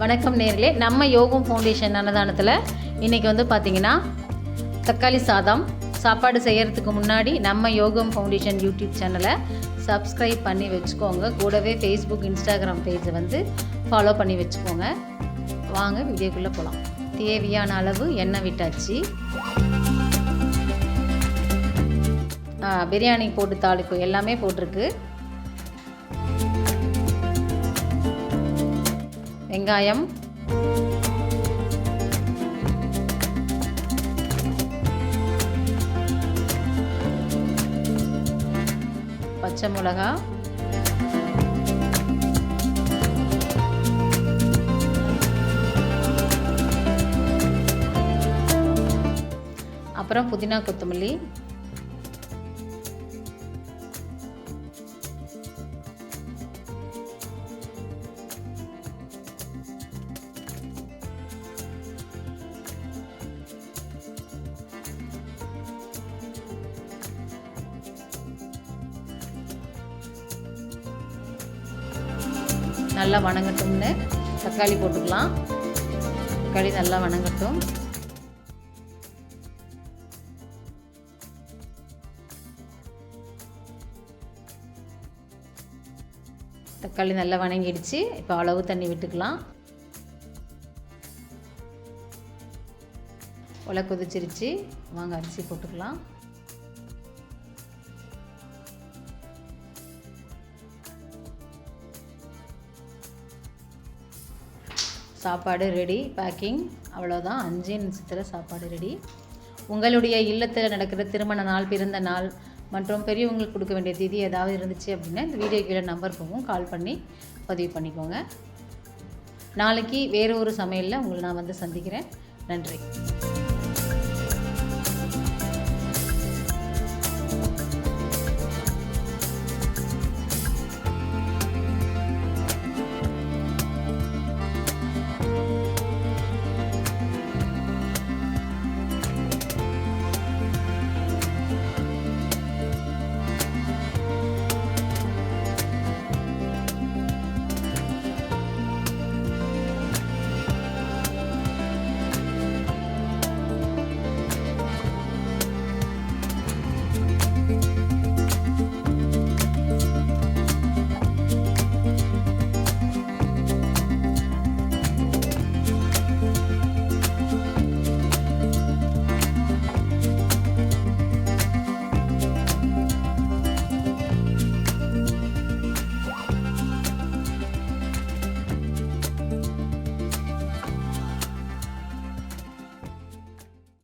வணக்கம் நேர்களே. நம்ம யோகம் ஃபவுண்டேஷன் அன்னதானத்தில் இன்றைக்கி வந்து பார்த்திங்கன்னா தக்காளி சாதம் சாப்பாடு செய்கிறதுக்கு முன்னாடி நம்ம யோகம் ஃபவுண்டேஷன் யூடியூப் சேனலை சப்ஸ்கிரைப் பண்ணி வச்சுக்கோங்க. கூடவே ஃபேஸ்புக் இன்ஸ்டாகிராம் பேஜை வந்து ஃபாலோ பண்ணி வச்சுக்கோங்க. வாங்க வீடியோக்குள்ளே போகலாம். தேவையான அளவு எண்ணெய் விட்டாச்சு. பிரியாணி போட்டு தாளிப்பு எல்லாமே போட்டிருக்கு. வெங்காயம், பச்சை மிளகா, அப்புறம் புதினா கொத்தமல்லி, நல்லா வணங்கட்டும்னு தக்காளி போட்டுக்கலாம். தக்காளி நல்லா வணங்கட்டும். தக்காளி நல்லா வணங்கிடுச்சு. இப்போ அளவு தண்ணி விட்டுக்கலாம். உலை கொதிச்சிருச்சு. வாங்க அரிசி போட்டுக்கலாம். சாப்பாடு ரெடி. பேக்கிங் அவ்வளோதான். 5 நிமிஷத்தில் சாப்பாடு ரெடி. உங்களுடைய இல்லத்தில் நடக்கிற திருமண நாள், பிறந்த நாள் மற்றும் பெரியவங்களுக்கு கொடுக்க வேண்டிய திதி ஏதாவது இருந்துச்சு அப்படின்னா இந்த வீடியோ கீழே நம்பர் போகும், கால் பண்ணி பதிவு பண்ணிக்கோங்க. நாளைக்கு வேறு ஒரு சமையலில் உங்களை நான் வந்து சந்திக்கிறேன். நன்றி.